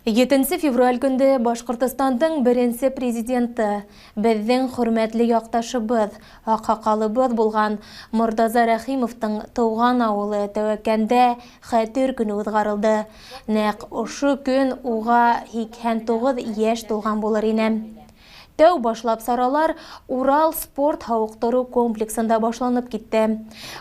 7 февраль күнде Башкортостандың беренче президенты, безнең хөрмәтле якташыбыз, акакалыбыз булган Мортаза Рәхимовтың туган авылы Тәвәккәндә хәтер көне узгарылды. Нәкъ ошо көн уга 89 яшь тулган булыр ине. Тәү башлап саралар Урал спорт һауыктыру комплексында башланып китте.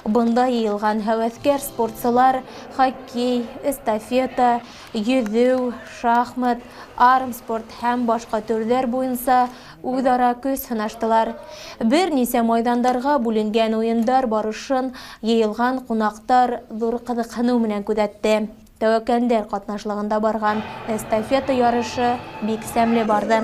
Бында йыелган һәвәскәр спортчылар хоккей, эстафета, йөзү, шахмат, армспорт һәм башка төрләр буенча үзара көч сынаштылар. Берничә майдандарга бүленгән уендар барышын йыелган кунактар зур кызыксыну белән күзәтте. Тәвәккәндәр катнашлыгында барган эстафета ярышы бик сәмле барды.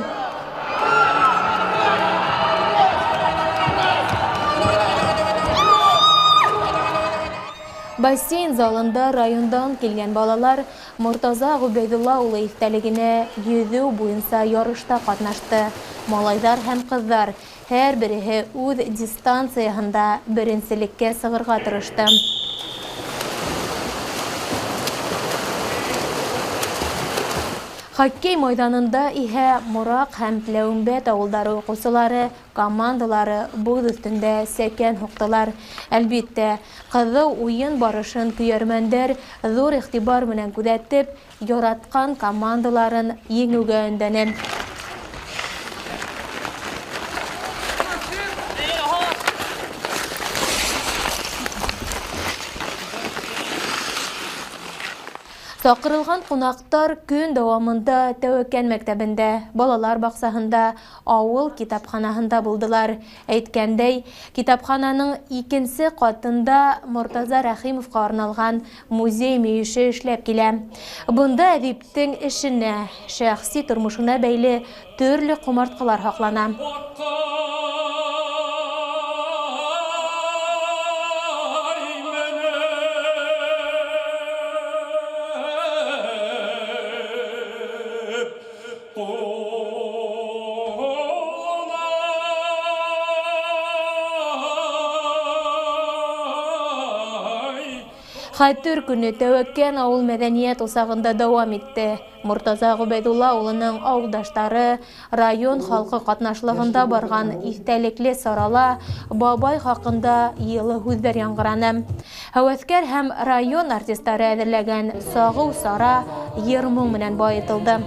Бассейн залында райондан килгән балалар Мортаза Губайдулла улы истәлегенә йөзү буенча ярышта катнашты. Малайлар һәм кызлар һәр береһе үз дистанциясында беренчелеккә сыгырга тырышты. Хоккей майданында иһә Морак һәм Ләүмбәт авылдары укучылары командалары буз өстендә сәкән һуктылар. Әлбиттә, кызу уен барышын көйәрмәндәр зур игътибар белән күзәтеп, яраткан командаларын еңүгә өндәнә. Сакырылган кунактар көн дәвамында Тәвәккән мәктәбендә, балалар баксаһында, авыл китапханаһында булдылар. Әйткәндәй, китапхананың 2нче катында Мортаза Рәхимовка арналган музей мөеше эшләп килә. Бында әдиптең эшенә, шәхси тормышына бәйле төрле кумарткалар хаклана. Хәтер көне Тәвәккән авыл мәдәният усагында дәвам итте. Мортаза Губайдулла улының авылдаштары район халкы катнашлыгында барган истәлекле сарала бабай хакында йылы һүзләр яңгыраны. Һәвәскәр һәм район артистлары әзерләгән сагыу сара йыр-моң белән баетылды.